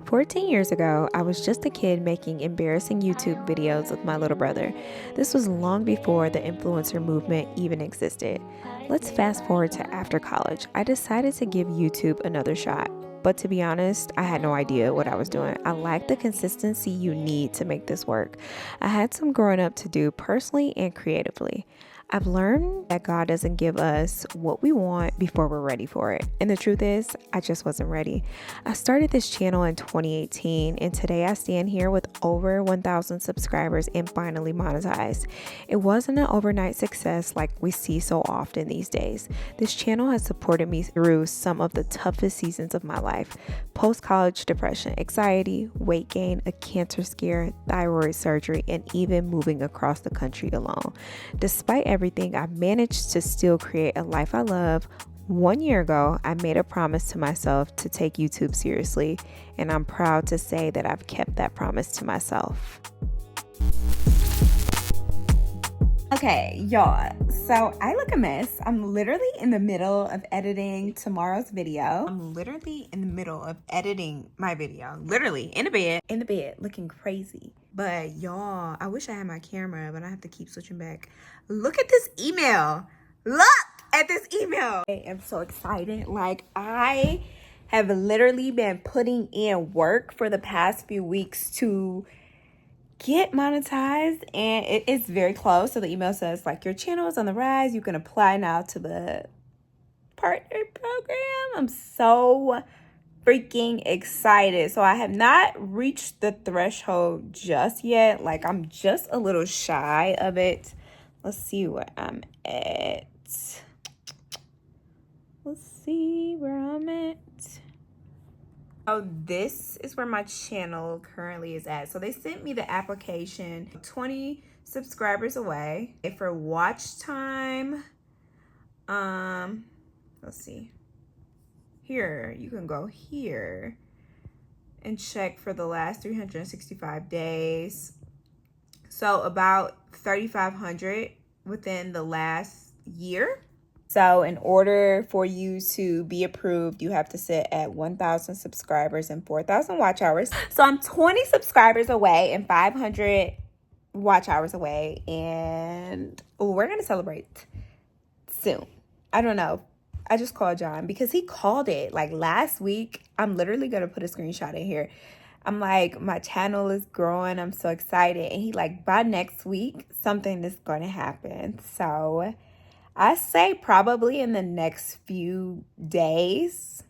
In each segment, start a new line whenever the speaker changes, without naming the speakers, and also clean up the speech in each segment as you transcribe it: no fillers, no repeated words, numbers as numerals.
14 years ago, I was just a kid making embarrassing YouTube videos with my little brother. This was long before the influencer movement even existed. Let's fast forward to after college. I decided to give YouTube another shot. But to be honest, I had no idea what I was doing. I lacked the consistency you need to make this work. I had some growing up to do personally and creatively. I've learned that God doesn't give us what we want before we're ready for it. And the truth is, I just wasn't ready. I started this channel in 2018, and today I stand here with over 1,000 subscribers and finally monetized. It wasn't an overnight success like we see so often these days. This channel has supported me through some of the toughest seasons of my life: post-college depression, anxiety, weight gain, a cancer scare, thyroid surgery, and even moving across the country alone. Despite everything, I've managed to still create a life I love. 1 year ago, I made a promise to myself to take YouTube seriously, and I'm proud to say that I've kept that promise to myself. Okay, y'all, so I look a mess. I'm literally in the middle of editing tomorrow's video. I'm literally in the middle of editing my video. Literally in the bed, looking crazy. But y'all, I wish I had my camera, but I have to keep switching back. Look at this email. Look at this email. I am so excited. Like, I have literally been putting in work for the past few weeks to get monetized, and it is very close. So the email says, like, your channel is on the rise. You can apply now to the partner program. I'm so freaking excited. So I have not reached the threshold just yet. Like, I'm just a little shy of it. Let's see where I'm at. Let's see where I'm at. Oh, this is where my channel currently is at. So they sent me the application, 20 subscribers away. For watch time, let's see. Here, you can go here and check for the last 365 days. So about 3,500 within the last year. So in order for you to be approved, you have to sit at 1,000 subscribers and 4,000 watch hours. So I'm 20 subscribers away and 500 watch hours away. And we're going to celebrate soon. I don't know. I just called John because he called it like last week. I'm literally going to put a screenshot in here. I'm like, my channel is growing. I'm so excited. And he like, by next week, something is going to happen. So I say probably in the next few days,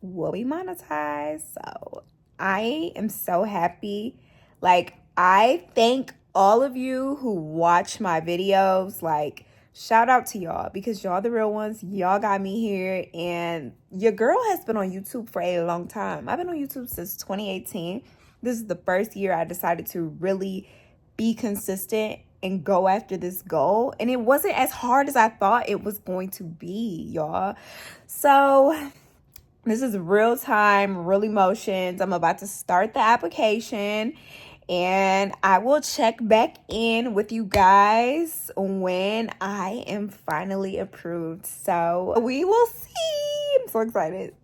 we'll be monetized. So I am so happy. Like, I thank all of you who watch my videos. Like, shout out to y'all because y'all the real ones. Y'all got me here, and your girl has been on YouTube for a long time. I've been on YouTube since 2018. This is the first year I decided to really be consistent and go after this goal. And it wasn't as hard as I thought it was going to be, y'all. So this is real time, real emotions. I'm about to start the application, and I will check back in with you guys when I am finally approved. So we will see. I'm so excited.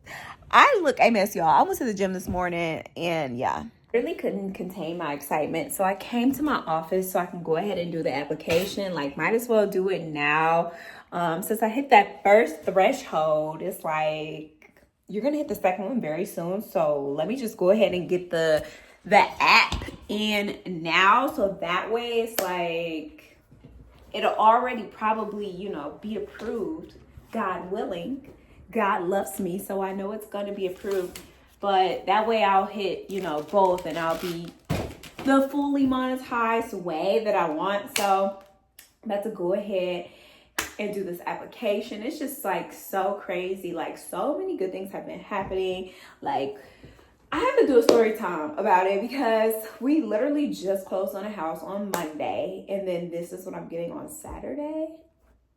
I look a mess, y'all. I went to the gym this morning, and yeah, really couldn't contain my excitement. So I came to my office so I can go ahead and do the application. Like, might as well do it now. Since I hit that first threshold, it's like you're gonna hit the second one very soon. So let me just go ahead and get the app in now, so that way it's like it'll already probably, you know, be approved, God willing. God loves me, so I know it's gonna be approved. But that way I'll hit, you know, both, and I'll be the fully monetized way that I want. So I'm about to go ahead and do this application. It's just like so crazy. Like, so many good things have been happening. Like, I have to do a story time about it because we literally just closed on a house on Monday, and then this is what I'm getting on Saturday.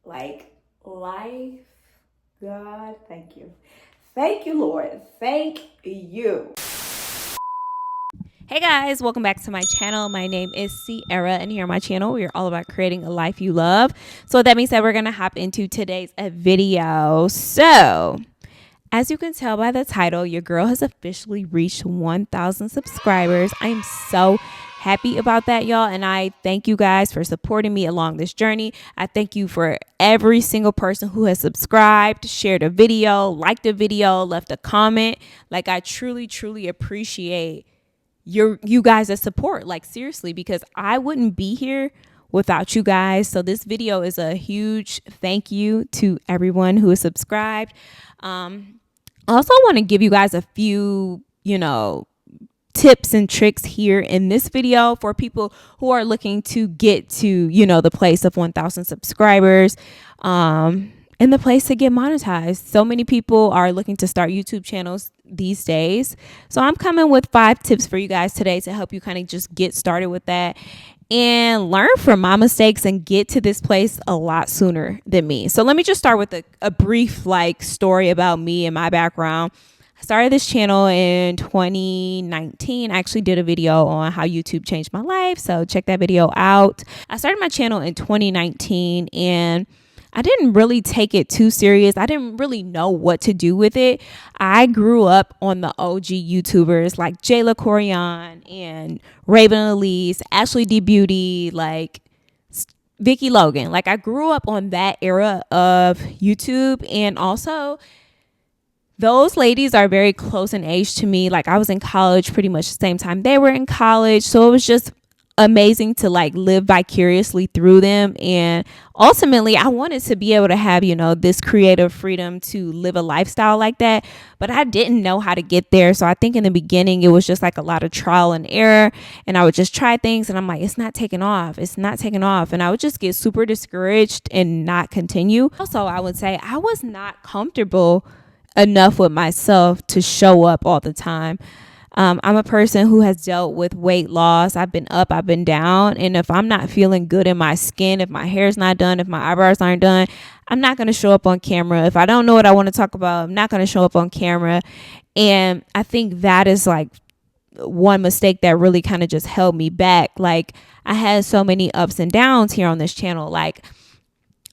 Like, life, God, thank you. Thank you, Lord. Thank you. Hey guys, welcome back to my channel. My name is Sierra, and here on my channel we are all about creating a life you love. So that means that we're gonna hop into today's video. So As you can tell by the title, your girl has officially reached 1,000 subscribers. I am so happy about that, y'all. And I thank you guys for supporting me along this journey. I thank you for every single person who has subscribed, shared a video, liked a video, left a comment. Like, I truly, truly appreciate you guys' support. Like, seriously, because I wouldn't be here without you guys. So this video is a huge thank you to everyone who is subscribed. I also want to give you guys a few, tips and tricks here in this video for people who are looking to get to, the place of 1,000 subscribers, and the place to get monetized. So many people are looking to start YouTube channels these days. So I'm coming with 5 tips for you guys today to help you kind of just get started with that and learn from my mistakes and get to this place a lot sooner than me. So let me just start with a brief story about me and my background. I started this channel in 2019. I actually did a video on how YouTube changed my life, so check that video out. I started my channel in 2019 and I didn't really take it too serious. I didn't really know what to do with it. I grew up on the OG YouTubers like Jayla Corian and Raven Elise, Ashley D Beauty, Vicky Logan. I grew up on that era of YouTube, and also those ladies are very close in age to me. I was in college pretty much the same time they were in college. So it was just amazing to live vicariously through them. And ultimately, I wanted to be able to have, this creative freedom to live a lifestyle like that. But I didn't know how to get there. So I think in the beginning, it was just a lot of trial and error. And I would just try things and I'm like, it's not taking off. It's not taking off. And I would just get super discouraged and not continue. Also, I would say I was not comfortable enough with myself to show up all the time. I'm a person who has dealt with weight loss. I've been up, I've been down. And if I'm not feeling good in my skin, if my hair's not done, if my eyebrows aren't done, I'm not going to show up on camera. If I don't know what I want to talk about, I'm not going to show up on camera. And I think that is one mistake that really kind of just held me back. I had so many ups and downs here on this channel.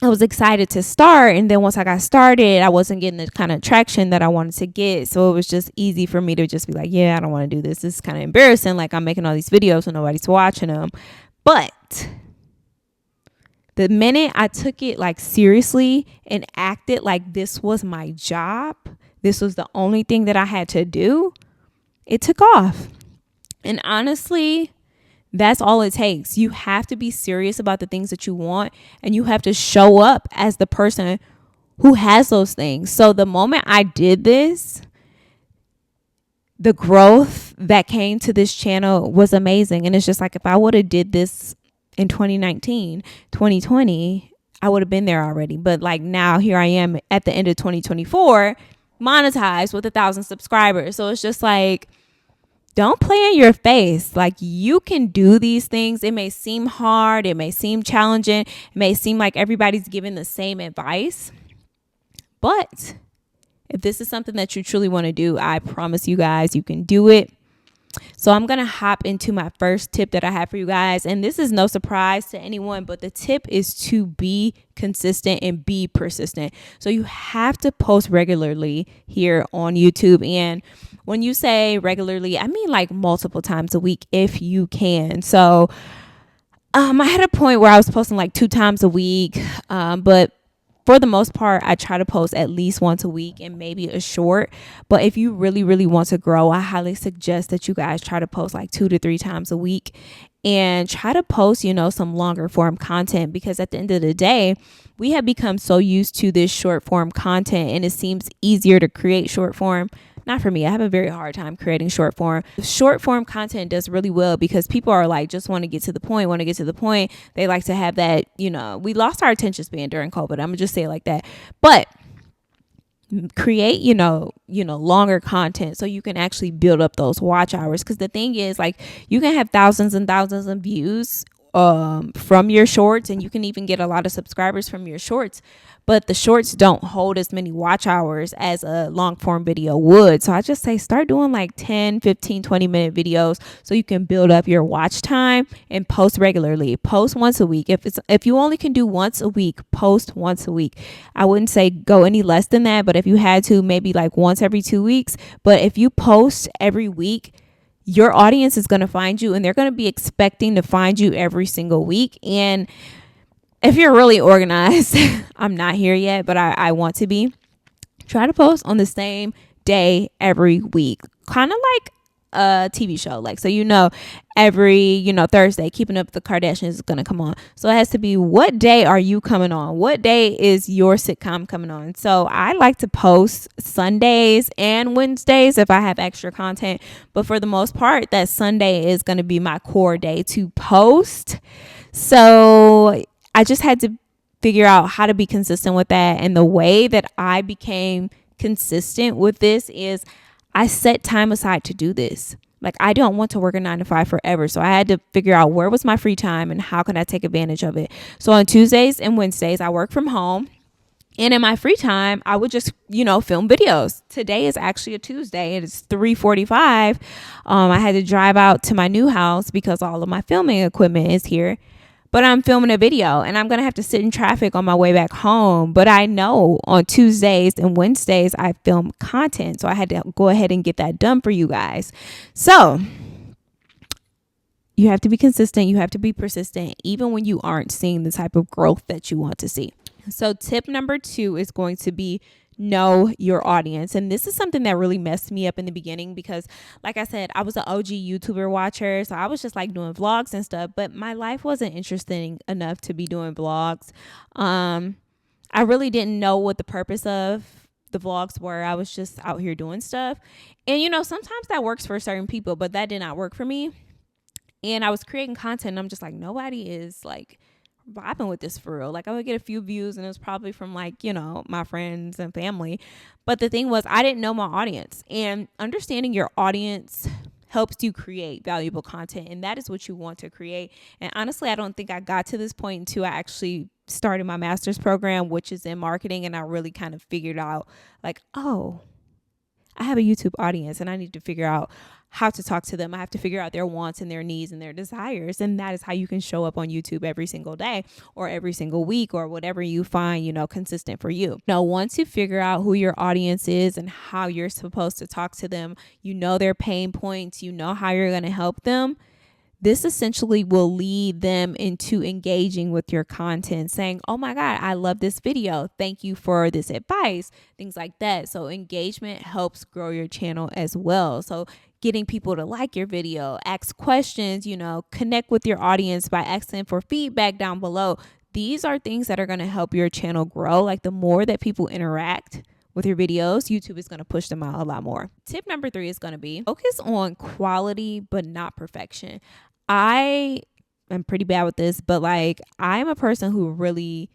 I was excited to start, and then once I got started, I wasn't getting the kind of traction that I wanted to get. So it was just easy for me to just be yeah, I don't want to do this. This is kind of embarrassing. I'm making all these videos and nobody's watching them. But the minute I took it seriously and acted like this was my job, this was the only thing that I had to do, it took off. And honestly, that's all it takes. You have to be serious about the things that you want, and you have to show up as the person who has those things. So the moment I did this, the growth that came to this channel was amazing. And it's just if I would have did this in 2019, 2020, I would have been there already. But now here I am at the end of 2024, monetized with 1,000 subscribers. So it's just don't play in your face. You can do these things. It may seem hard. It may seem challenging. It may seem like everybody's giving the same advice. But if this is something that you truly want to do, I promise you guys, you can do it. So I'm going to hop into my first tip that I have for you guys. And this is no surprise to anyone, but the tip is to be consistent and be persistent. So you have to post regularly here on YouTube. And when you say regularly, I mean multiple times a week if you can. So I had a point where I was posting 2 times a week, but for the most part, I try to post at least once a week and maybe a short. But if you really, really want to grow, I highly suggest that you guys try to post 2 to 3 times a week and try to post, some longer form content, because at the end of the day, we have become so used to this short form content, and it seems easier to create short form. Not for me. I have a very hard time creating short form. Short form content does really well because people are just want to get to the point. They like to have that, we lost our attention span during COVID. I'm gonna just say it like that. But create, longer content so you can actually build up those watch hours. Because the thing is, you can have thousands and thousands of views from your shorts, and you can even get a lot of subscribers from your shorts, but the shorts don't hold as many watch hours as a long form video would. So I just say start doing like 10, 15, 20-minute videos so you can build up your watch time, and post regularly. Post once a week. If you only can do once a week, post once a week. I wouldn't say go any less than that, but if you had to, maybe like once every 2 weeks. But if you post every week, your audience is going to find you, and they're going to be expecting to find you every single week. And if you're really organized, I'm not here yet, but I want to be. Try to post on the same day every week, kind of like a TV show. Like, so every Thursday, Keeping Up with the Kardashians is gonna come on. So it has to be, what day are you coming on? What day is your sitcom coming on? So I like to post Sundays and Wednesdays if I have extra content, but for the most part, that Sunday is gonna be my core day to post. So I just had to figure out how to be consistent with that. And the way that I became consistent with this is I set time aside to do this. Like, I don't want to work a 9 to 5 forever. So I had to figure out where was my free time and how can I take advantage of it. So on Tuesdays and Wednesdays, I work from home. And in my free time, I would just, film videos. Today is actually a Tuesday. It is 3:45. I had to drive out to my new house because all of my filming equipment is here. But I'm filming a video, and I'm going to have to sit in traffic on my way back home. But I know on Tuesdays and Wednesdays, I film content. So I had to go ahead and get that done for you guys. So you have to be consistent. You have to be persistent, even when you aren't seeing the type of growth that you want to see. So tip number 2 is going to be know your audience. And this is something that really messed me up in the beginning because, like I said, I was an OG YouTuber watcher. So I was just like doing vlogs and stuff, but my life wasn't interesting enough to be doing vlogs. I really didn't know what the purpose of the vlogs were. I was just out here doing stuff. And, sometimes that works for certain people, but that did not work for me. And I was creating content, and I'm just like, nobody is like vibing with this for real. Like, I would get a few views, and it was probably from like, my friends and family. But the thing was, I didn't know my audience, and understanding your audience helps you create valuable content. And that is what you want to create. And honestly, I don't think I got to this point until I actually started my master's program, which is in marketing. And I really kind of figured out like, oh, I have a YouTube audience, and I need to figure out how to talk to them. I have to figure out their wants and their needs and their desires. And that is how you can show up on YouTube every single day or every single week or whatever you find, consistent for you. Now, once you figure out who your audience is and how you're supposed to talk to them, their pain points, how you're going to help them. This essentially will lead them into engaging with your content, saying, oh my God, I love this video. Thank you for this advice, things like that. So engagement helps grow your channel as well. So getting people to like your video, ask questions, connect with your audience by asking for feedback down below. These are things that are going to help your channel grow. Like, the more that people interact with your videos, YouTube is going to push them out a lot more. Tip number 3 is going to be focus on quality, but not perfection. I am pretty bad with this, but like, I'm a person who really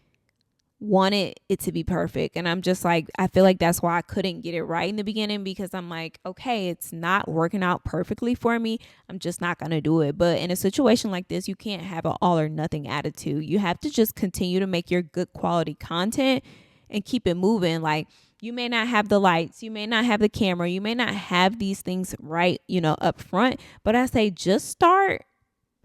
wanted it to be perfect. And I'm just like, I feel like that's why I couldn't get it right in the beginning, because I'm like, okay, it's not working out perfectly for me. I'm just not going to do it. But in a situation like this, you can't have an all or nothing attitude. You have to just continue to make your good quality content and keep it moving. Like, you may not have the lights, you may not have the camera, you may not have these things right, up front, but I say just start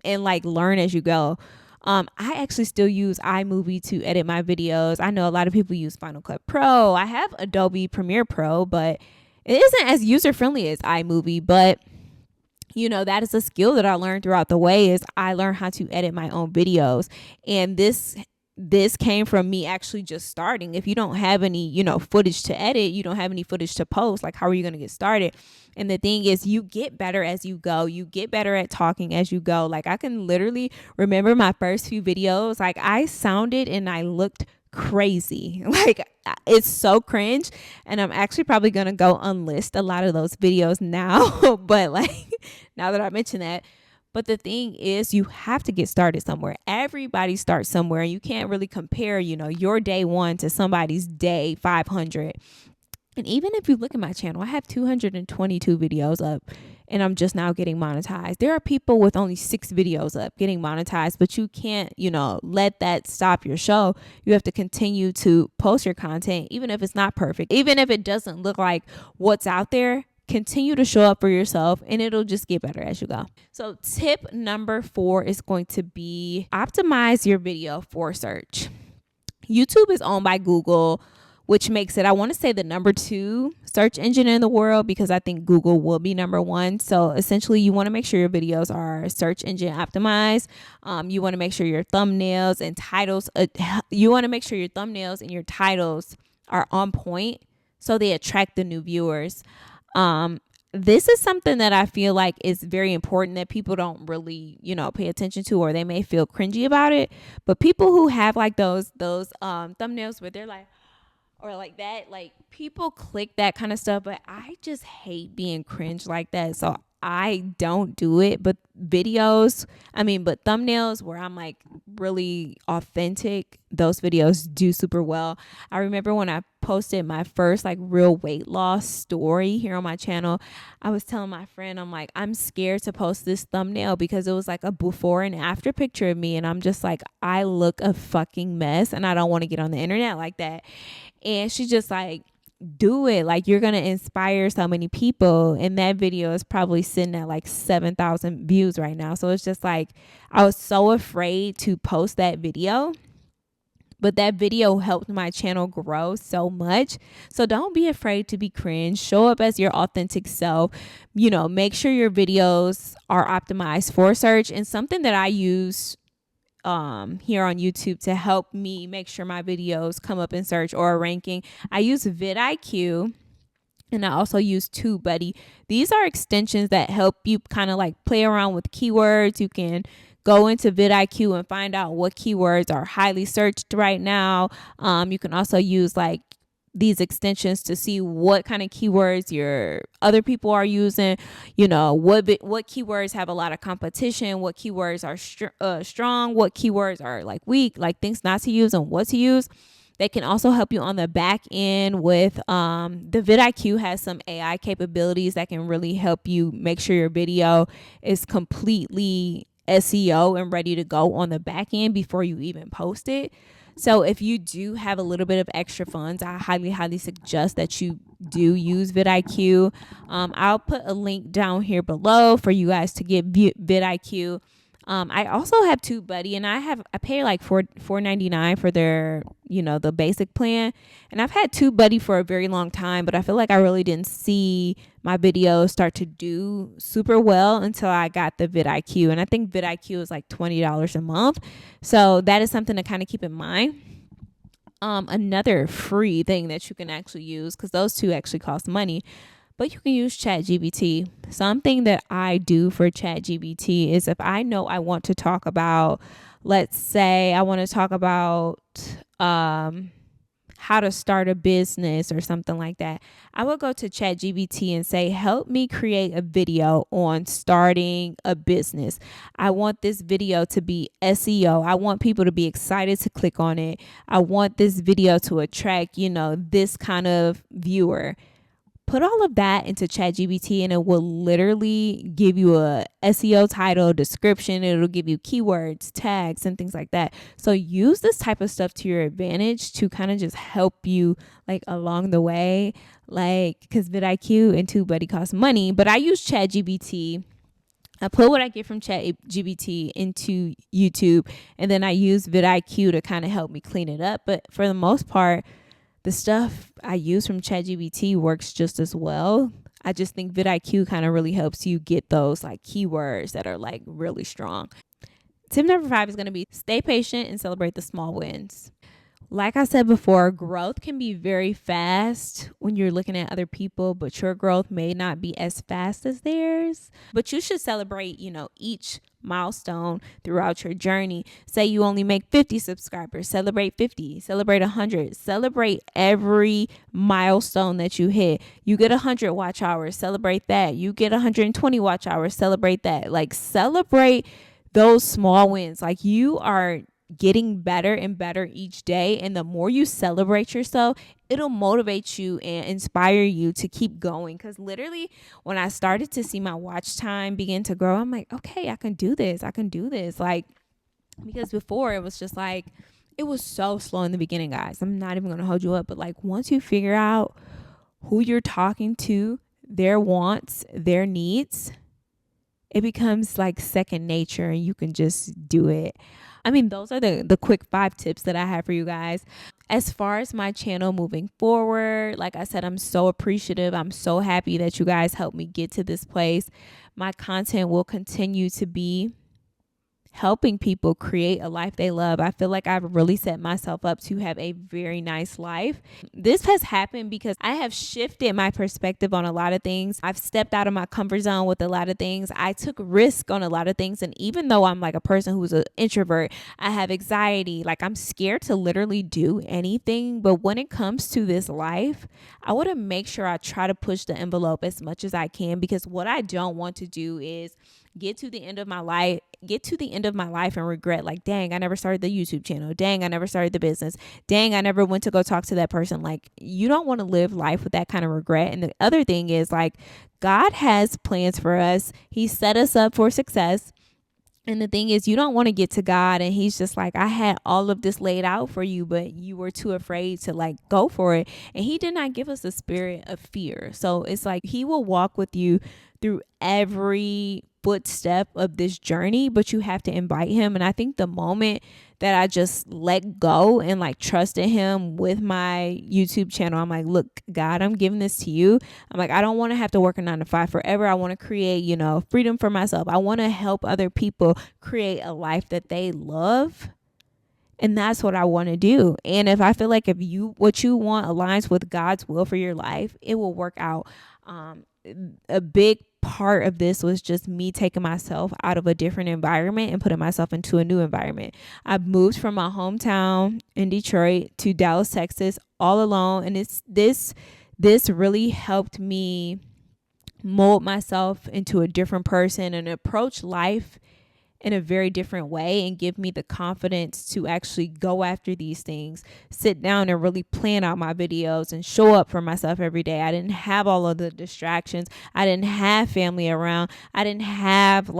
and like learn as you go. I actually still use iMovie to edit my videos. I know a lot of people use Final Cut Pro. I have Adobe Premiere Pro, but it isn't as user-friendly as iMovie. But, that is a skill that I learned throughout the way, is I learned how to edit my own videos. And this came from me actually just starting. If you don't have any, footage to edit, you don't have any footage to post, like, how are you going to get started? And the thing is, you get better as you go. You get better at talking as you go. Like, I can literally remember my first few videos. Like, I sounded and I looked crazy. Like, it's so cringe. And I'm actually probably going to go unlist a lot of those videos now. But like, now that I mention that. But the thing is, you have to get started somewhere. Everybody starts somewhere. You can't really compare, your day 1 to somebody's day 500. And even if you look at my channel, I have 222 videos up. and I'm just now getting monetized. There are people with only 6 videos up getting monetized, but you can't, let that stop your show. You have to continue to post your content, even if it's not perfect, even if it doesn't look like what's out there. Continue to show up for yourself, and it'll just get better as you go. So tip number 4 is going to be optimize your video for search. YouTube is owned by Google, which makes it, I want to say, the number 2 search engine in the world, because I think Google will be number 1. So essentially, you want to make sure your videos are search engine optimized. You want to make sure your thumbnails and titles, your titles are on point so they attract the new viewers. This is something that I feel like is very important that people don't really, pay attention to, or they may feel cringy about it. But people who have like those thumbnails where they're like, or like that, like people click that kind of stuff, but I just hate being cringe like that. So I don't do it. But thumbnails where I'm like really authentic, those videos do super well. I remember when I posted my first like real weight loss story here on my channel, I was telling my friend, I'm like, I'm scared to post this thumbnail because it was like a before and after picture of me. And I'm just like, I look a fucking mess and I don't want to get on the internet like that. And she's just like, do it. Like, you're going to inspire so many people. And that video is probably sitting at like 7,000 views right now. So it's just like, I was so afraid to post that video. But that video helped my channel grow so much. So don't be afraid to be cringe. Show up as your authentic self. Make sure your videos are optimized for search. And something that I use here on YouTube to help me make sure my videos come up in search or a ranking, I use vidIQ, and I also use TubeBuddy. These are extensions that help you kind of like play around with keywords. You can go into vidIQ and find out what keywords are highly searched right now. You can also use like these extensions to see what kind of keywords your other people are using, what keywords have a lot of competition, what keywords are strong, what keywords are like weak, like things not to use and what to use. They can also help you on the back end with the vidIQ has some AI capabilities that can really help you make sure your video is completely SEO and ready to go on the back end before you even post it. So if you do have a little bit of extra funds, I highly suggest that you do use vidIQ. I'll put a link down here below for you guys to get vidIQ. I also have TubeBuddy, and I pay like $4.99 for their, the basic plan. And I've had TubeBuddy for a very long time, but I feel like I really didn't see my videos start to do super well until I got the vidIQ. And I think vidIQ is like $20 a month. So that is something to kind of keep in mind. Another free thing that you can actually use, because those two actually cost money, but you can use ChatGPT. Something that I do for ChatGPT is if I know I want to talk about, let's say I want to talk about how to start a business or something like that, I will go to ChatGPT and say, help me create a video on starting a business. I want this video to be SEO. I want people to be excited to click on it. I want this video to attract, this kind of viewer. Put all of that into ChatGPT and it will literally give you a SEO title, description. It'll give you keywords, tags, and things like that. So use this type of stuff to your advantage to kind of just help you like along the way, like because vidIQ and TubeBuddy cost money, but I use ChatGPT. I put what I get from ChatGPT into YouTube, and then I use vidIQ to kind of help me clean it up. But for the most part, the stuff I use from ChatGPT works just as well. I just think vidIQ kind of really helps you get those like keywords that are like really strong. Tip number 5 is going to be stay patient and celebrate the small wins. Like I said before, growth can be very fast when you're looking at other people, but your growth may not be as fast as theirs. But you should celebrate, each milestone throughout your journey. Say you only make 50 subscribers, celebrate 50, celebrate 100, celebrate every milestone that you hit. You get 100 watch hours, celebrate that. You get 120 watch hours, celebrate that. Like celebrate those small wins. Like you are getting better and better each day. And the more you celebrate yourself, it'll motivate you and inspire you to keep going. Because literally, when I started to see my watch time begin to grow, I'm like, okay, I can do this. I can do this. Like, because before it was just like, it was so slow in the beginning, guys. I'm not even going to hold you up. But like, once you figure out who you're talking to, their wants, their needs, it becomes like second nature and you can just do it. I mean, those are the quick 5 tips that I have for you guys. As far as my channel moving forward, like I said, I'm so appreciative. I'm so happy that you guys helped me get to this place. My content will continue to be helping people create a life they love. I feel like I've really set myself up to have a very nice life. This has happened because I have shifted my perspective on a lot of things. I've stepped out of my comfort zone with a lot of things. I took risk on a lot of things. And even though I'm like a person who's an introvert, I have anxiety. Like, I'm scared to literally do anything. But when it comes to this life, I want to make sure I try to push the envelope as much as I can, because what I don't want to do is get to the end of my life and regret, like, dang, I never started the YouTube channel. Dang, I never started the business. Dang, I never went to go talk to that person. Like, you don't want to live life with that kind of regret. And the other thing is, like, God has plans for us. He set us up for success. And the thing is, you don't want to get to God and he's just like, I had all of this laid out for you, but you were too afraid to like go for it. And he did not give us a spirit of fear. So it's like, he will walk with you through every footstep of this journey, but you have to invite him. And I think the moment that I just let go and like trusted him with my YouTube channel, I'm like, look, God, I'm giving this to you. I'm like, I don't want to have to work a 9-to-5 forever. I want to create, freedom for myself. I want to help other people create a life that they love. And that's what I want to do. And if I feel like what you want aligns with God's will for your life, it will work out. A big part of this was just me taking myself out of a different environment and putting myself into a new environment. I moved from my hometown in Detroit to Dallas, Texas, all alone. And this really helped me mold myself into a different person and approach life in a very different way, and give me the confidence to actually go after these things, sit down and really plan out my videos and show up for myself every day. I didn't have all of the distractions. I didn't have family around. I didn't have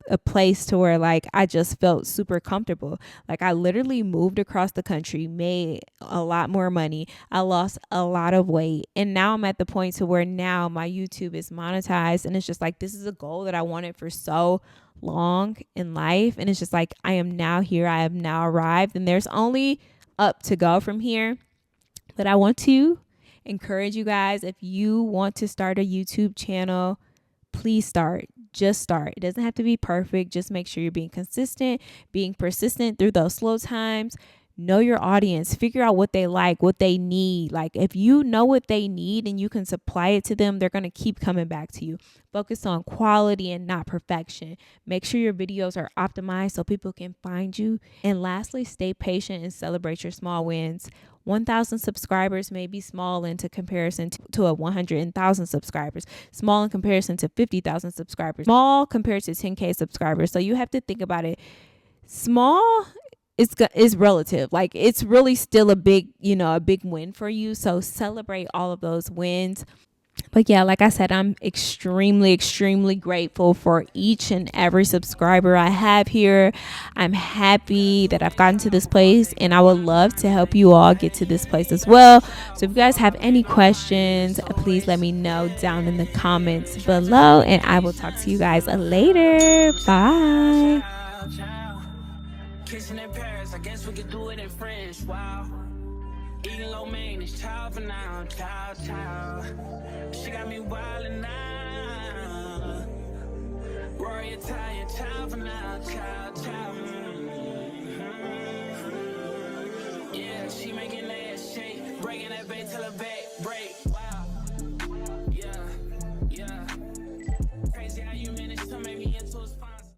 a place to where like I just felt super comfortable. Like, I literally moved across the country, made a lot more money. I lost a lot of weight. And now I'm at the point to where now my YouTube is monetized. And it's just like, this is a goal that I wanted for so long in life. And it's just like, I am now here. I have now arrived. And there's only up to go from here. But I want to encourage you guys, if you want to start a YouTube channel, please start. Just start. It doesn't have to be perfect. Just make sure you're being consistent, being persistent through those slow times. Know your audience. Figure out what they like, what they need. Like, if you know what they need and you can supply it to them, they're going to keep coming back to you. Focus on quality and not perfection. Make sure your videos are optimized so people can find you. And lastly, stay patient and celebrate your small wins. 1,000 subscribers may be small in comparison to 100,000 subscribers, small in comparison to 50,000 subscribers, small compared to 10K subscribers. So you have to think about it. Small is relative. Like, it's really still a big win for you. So celebrate all of those wins. But yeah, like I said, I'm extremely, extremely grateful for each and every subscriber I have here. I'm happy that I've gotten to this place, and I would love to help you all get to this place as well. So if you guys have any questions, please let me know down in the comments below, and I will talk to you guys later. Bye. Kissing in Paris, I guess we could do it in French. Wow. Eating low maintenance, child for now, child. She got me wildin' now. Rory Italian, child for now, child. Yeah, she making that shake, breaking that bait till her back break.